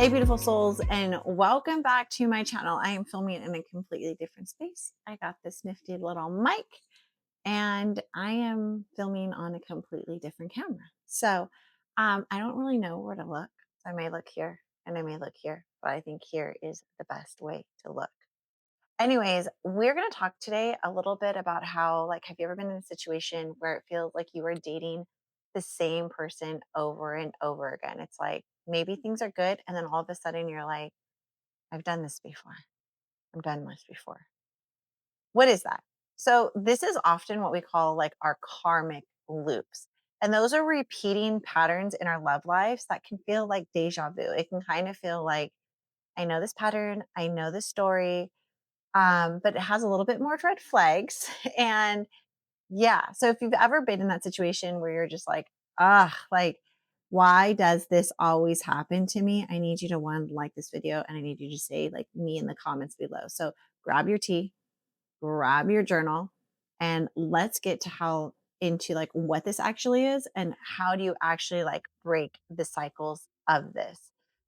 Hey, beautiful souls, and welcome back to my channel. I am filming in a completely different space. I got this nifty little mic, and I am filming on a completely different camera. So I don't really know where to look. I may look here and I may look here, but I think here is the best way to look. Anyways, we're going to talk today a little bit about how, have you ever been in a situation where it feels like you are dating the same person over and over again? It's like maybe things are good, and then all of a sudden you're like, I've done this before. I've done this before. What is that? So, this is often what we call like our karmic loops. And those are repeating patterns in our love lives that can feel like deja vu. It can kind of feel like, I know this pattern, I know this story, but it has a little bit more red flags. And yeah, so if you've ever been in that situation where you're just like, why does this always happen to me? I need you to like this video, and I need you to say like me in the comments below. So grab your tea, grab your journal, and let's get to how into like what this actually is and how do you actually like break the cycles of this.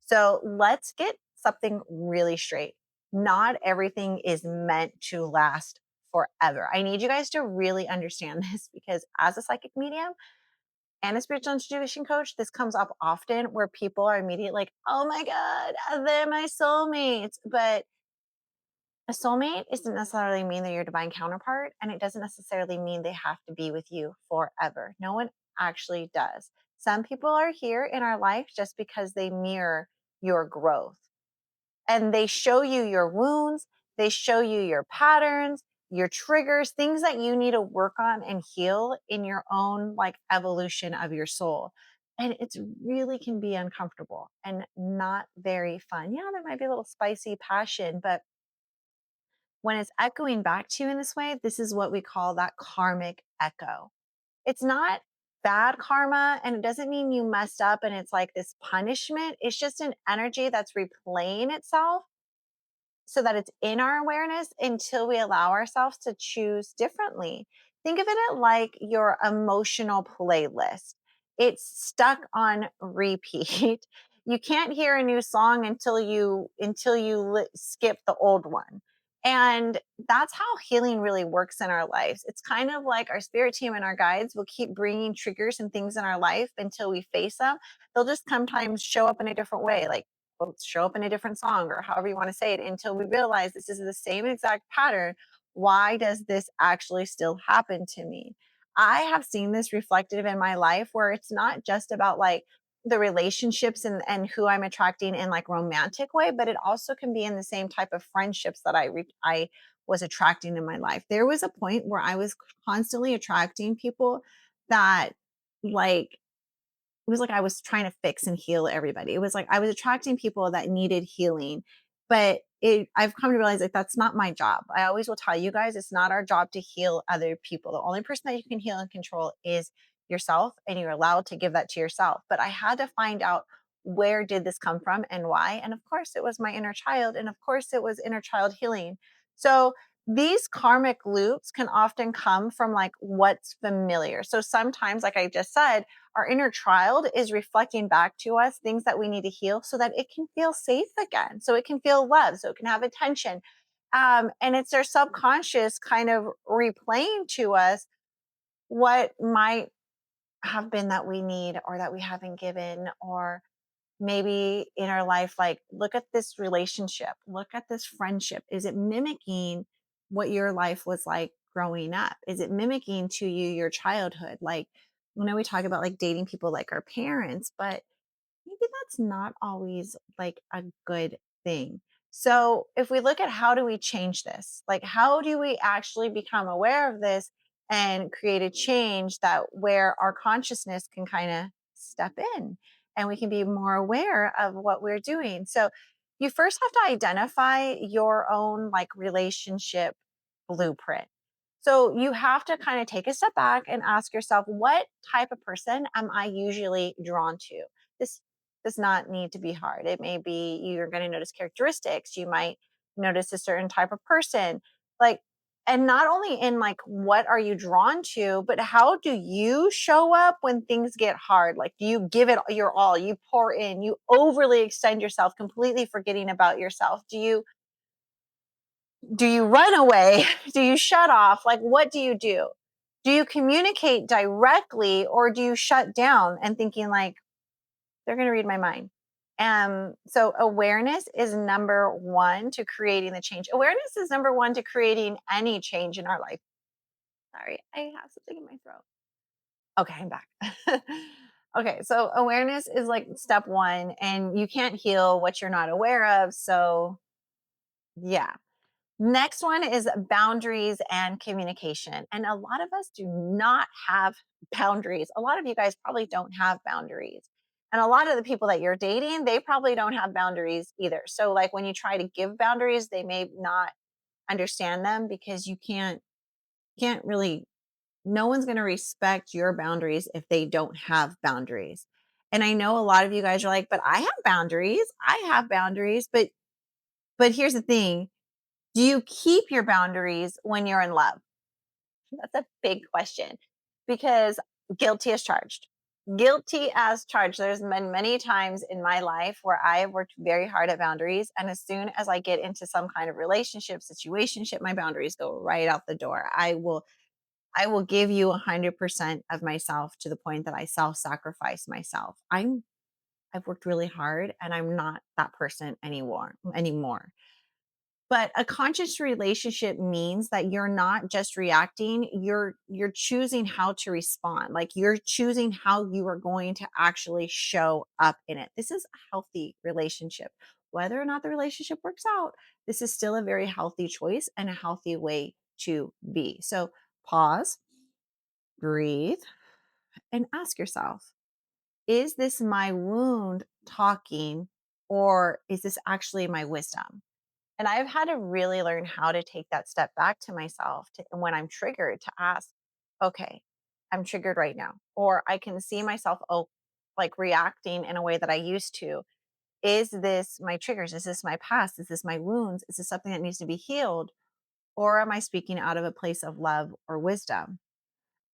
So let's get something really straight. Not everything is meant to last forever. I need you guys to really understand this because as a psychic medium and a spiritual intuition coach, this comes up often where people are immediately like, oh my God, they're my soulmates. But a soulmate doesn't necessarily mean they're your divine counterpart, and it doesn't necessarily mean they have to be with you forever. No one actually does. Some people are here in our life just because they mirror your growth and they show you your wounds, they show you your patterns, your triggers, things that you need to work on and heal in your own like evolution of your soul. And it's really can be uncomfortable and not very fun. Yeah, there might be a little spicy passion, but when it's echoing back to you in this way, this is what we call that karmic echo. It's not bad karma, and it doesn't mean you messed up and it's like this punishment. It's just an energy that's replaying itself so that it's in our awareness until we allow ourselves to choose differently. Think of it like your emotional playlist. It's stuck on repeat. You can't hear a new song until you skip the old one. And that's how healing really works in our lives. It's kind of like our spirit team and our guides will keep bringing triggers and things in our life until we face them. They'll just sometimes show up in a different way. Like show up in a different song or however you want to say it until we realize this is the same exact pattern. Why does this actually still happen to me? I have seen this reflected in my life where it's not just about like the relationships and who I'm attracting in like romantic way, but it also can be in the same type of friendships that I was attracting in my life. There was a point where I was constantly attracting people that like it was like I was trying to fix and heal everybody. It was like I was attracting people that needed healing, but I've come to realize like that's not my job. I always will tell you guys it's not our job to heal other people. The only person that you can heal and control is yourself, and you're allowed to give that to yourself. But I had to find out where did this come from and why. And of course, it was my inner child, and of course, it was inner child healing. So these karmic loops can often come from like what's familiar. So sometimes, like I just said, our inner child is reflecting back to us things that we need to heal so that it can feel safe again, so it can feel love, so it can have attention. And it's our subconscious kind of replaying to us what might have been that we need or that we haven't given, or maybe in our life, like, look at this relationship, look at this friendship. Is it mimicking what your life was like growing up? Is it mimicking to you your childhood? Like, we talk about like dating people like our parents, but maybe that's not always like a good thing. So, if we look at how do we change this? Like, how do we actually become aware of this and create a change that where our consciousness can kind of step in and we can be more aware of what we're doing? So, you first have to identify your own like relationship blueprint. So, you have to kind of take a step back and ask yourself, what type of person am I usually drawn to? This does not need to be hard. It may be you're going to notice characteristics. You might notice a certain type of person. Like, And not only in like what are you drawn to, but how do you show up when things get hard? Like, do you give it your all? You pour in, you overly extend yourself, completely forgetting about yourself. Do you run away? Do you shut off? Like, what do you do? Do you communicate directly, or do you shut down and thinking like they're going to read my mind? So awareness is number one to creating the change. Awareness is number one to creating any change in our life. Sorry, I have something in my throat. Okay, I'm back. Okay, so awareness is like step one, and you can't heal what you're not aware of. So, yeah. Next one is boundaries and communication. And a lot of us do not have boundaries. A lot of you guys probably don't have boundaries. And a lot of the people that you're dating, they probably don't have boundaries either. So, like when you try to give boundaries, they may not understand them because you can't really, no one's going to respect your boundaries if they don't have boundaries. And I know a lot of you guys are like, but I have boundaries. I have boundaries. But here's the thing. Do you keep your boundaries when you're in love? That's a big question because guilty as charged. Guilty as charged. There's been many times in my life where I have worked very hard at boundaries. And as soon as I get into some kind of relationship, situationship, my boundaries go right out the door. I will give you 100% of myself to the point that I self-sacrifice myself. I've worked really hard and I'm not that person anymore. But a conscious relationship means that you're not just reacting, you're choosing how to respond. Like you're choosing how you are going to actually show up in it. This is a healthy relationship. Whether or not the relationship works out, this is still a very healthy choice and a healthy way to be. So pause, breathe, and ask yourself, is this my wound talking, or is this actually my wisdom? And I've had to really learn how to take that step back to myself to, when I'm triggered, to ask, okay, I'm triggered right now. Or I can see myself, like reacting in a way that I used to. Is this my triggers? Is this my past? Is this my wounds? Is this something that needs to be healed? Or am I speaking out of a place of love or wisdom?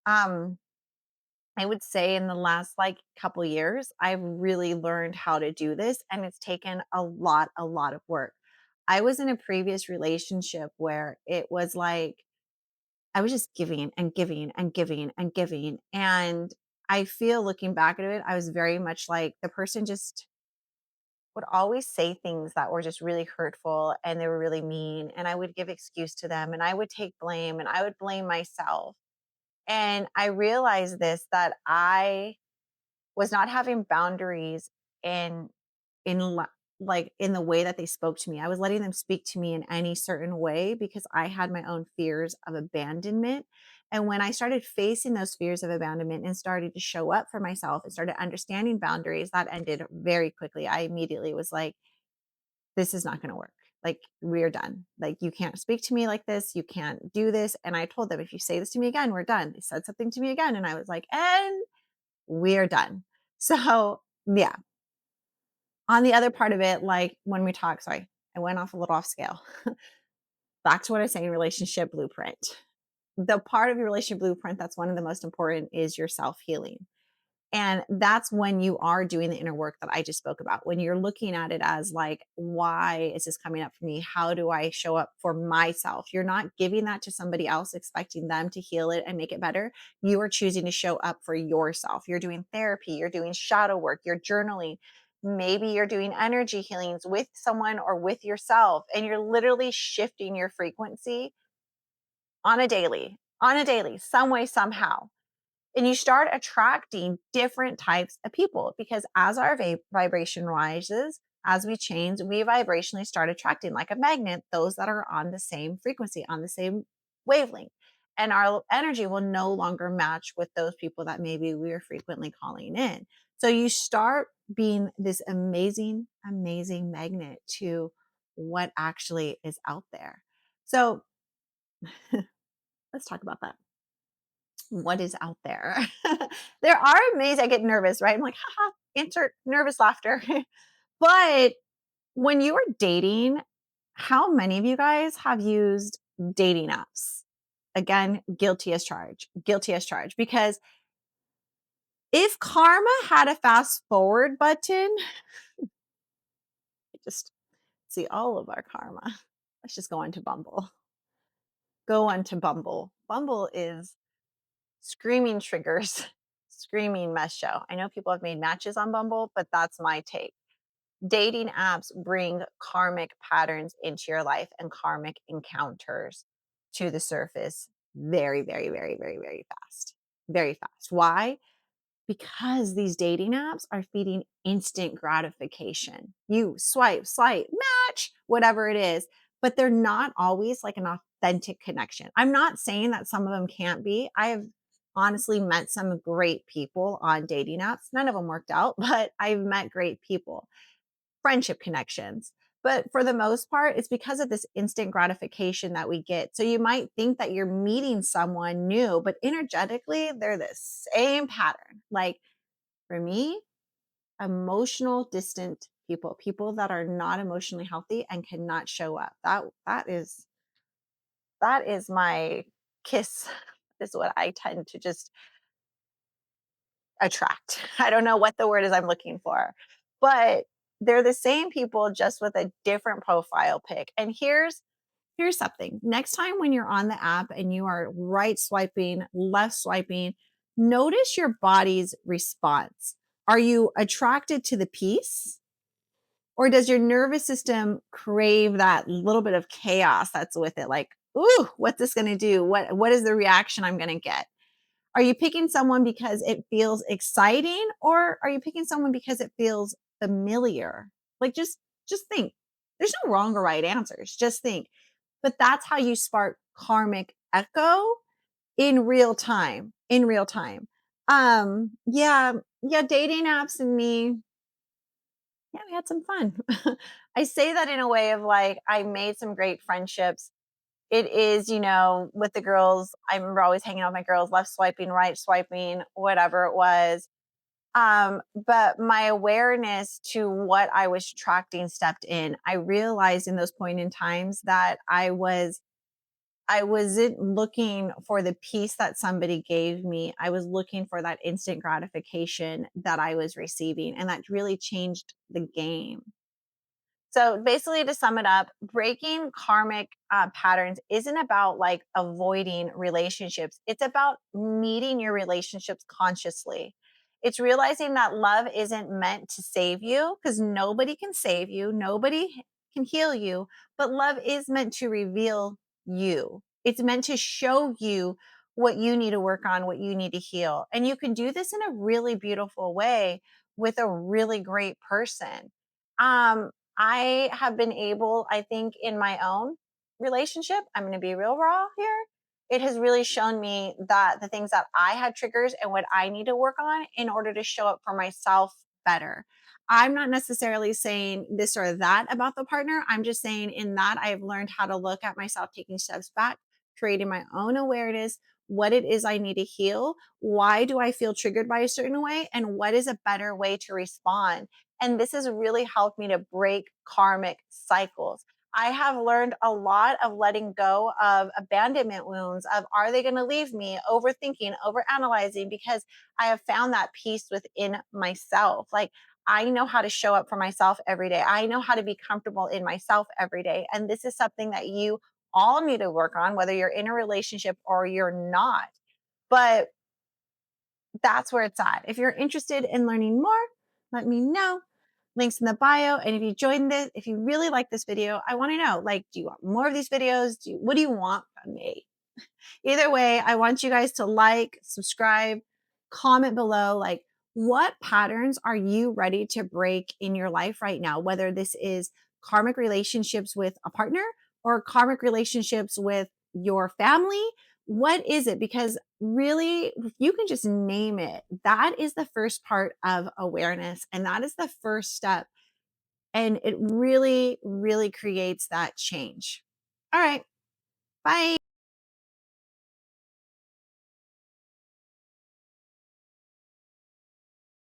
Um, I would say in the last like couple years, I've really learned how to do this, and it's taken a lot of work. I was in a previous relationship where it was like I was just giving and giving and giving and giving. And I feel looking back at it, I was very much like the person just would always say things that were just really hurtful and they were really mean. And I would give excuse to them and I would take blame and I would blame myself. And I realized this, that I was not having boundaries in in li- like in the way that they spoke to me. I was letting them speak to me in any certain way because I had my own fears of abandonment. And when I started facing those fears of abandonment and started to show up for myself and started understanding boundaries, that ended very quickly. I immediately was like, this is not going to work. Like, we're done. Like, you can't speak to me like this. You can't do this. And I told them, if you say this to me again, we're done. They said something to me again. And I was like, and we're done. So, yeah. On the other part of it, like when we talk, sorry, I went off a little off scale. Back to what I was saying, relationship blueprint. The part of your relationship blueprint that's one of the most important is your self healing. And that's when you are doing the inner work that I just spoke about. When you're looking at it as like, why is this coming up for me? How do I show up for myself? You're not giving that to somebody else, expecting them to heal it and make it better. You are choosing to show up for yourself. You're doing therapy, you're doing shadow work, you're journaling. Maybe you're doing energy healings with someone or with yourself, and you're literally shifting your frequency on a daily, some way, somehow, and you start attracting different types of people because as our vibration rises, as we change, we vibrationally start attracting like a magnet those that are on the same frequency, on the same wavelength. And our energy will no longer match with those people that maybe we are frequently calling in. So you start being this amazing, amazing magnet to what actually is out there. So let's talk about that. What is out there? There are amazing, I get nervous, right? I'm like, haha, insert nervous laughter. But when you are dating, how many of you guys have used dating apps? again, guilty as charged, because if karma had a fast forward button, just see all of our karma. Let's just go into Bumble. Go onto Bumble. Bumble is screaming triggers, screaming mess show. I know people have made matches on Bumble, but that's my take. Dating apps bring karmic patterns into your life and karmic encounters to the surface very, very, very, very, very fast. Very fast. Why? Because these dating apps are feeding instant gratification. You swipe, match, whatever it is, but they're not always like an authentic connection. I'm not saying that some of them can't be. I have honestly met some great people on dating apps. None of them worked out, but I've met great people, friendship connections. But for the most part, it's because of this instant gratification that we get. So you might think that you're meeting someone new, but energetically, they're the same pattern. Like for me, emotional distant people that are not emotionally healthy and cannot show up. That is my kiss. Is what I tend to just attract. I don't know what the word is I'm looking for, but they're the same people just with a different profile pic. And here's something. Next time when you're on the app and you are right swiping, left swiping, notice your body's response. Are you attracted to the peace? Or does your nervous system crave that little bit of chaos that's with it? Like, ooh, what's this going to do? What is the reaction I'm going to get? Are you picking someone because it feels exciting, or are you picking someone because it feels familiar? Like just think. There's no wrong or right answers. Just think. But that's how you spark karmic echo in real time. In real time. Yeah, dating apps and me, yeah, we had some fun. I say that in a way of like, I made some great friendships. It is, with the girls, I remember always hanging out with my girls, left swiping, right swiping, whatever it was. But my awareness to what I was attracting stepped in. I realized in those point in times that I wasn't looking for the peace that somebody gave me. I was looking for that instant gratification that I was receiving. And that really changed the game. So basically, to sum it up, breaking karmic patterns isn't about like avoiding relationships. It's about meeting your relationships consciously. It's realizing that love isn't meant to save you, because nobody can save you, nobody can heal you, but love is meant to reveal you. It's meant to show you what you need to work on, what you need to heal. And you can do this in a really beautiful way with a really great person. I have been able, I think, in my own relationship, I'm going to be real raw here. It has really shown me that the things that I had triggers and what I need to work on in order to show up for myself better. I'm not necessarily saying this or that about the partner. I'm just saying in that I've learned how to look at myself, taking steps back, creating my own awareness, what it is I need to heal. Why do I feel triggered by a certain way? And what is a better way to respond? And this has really helped me to break karmic cycles. I have learned a lot of letting go of abandonment wounds of, are they going to leave me, overthinking, overanalyzing, because I have found that peace within myself. Like, I know how to show up for myself every day. I know how to be comfortable in myself every day. And this is something that you all need to work on, whether you're in a relationship or you're not. But that's where it's at. If you're interested in learning more, let me know. Links in the bio. And if you joined this, if you really like this video, I want to know, like, do you want more of these videos? What do you want from me? Either way, I want you guys to like, subscribe, comment below, like, what patterns are you ready to break in your life right now? Whether this is karmic relationships with a partner or karmic relationships with your family. What is it? Because really, if you can just name it, that is the first part of awareness. And that is the first step. And it really, really creates that change. All right. Bye.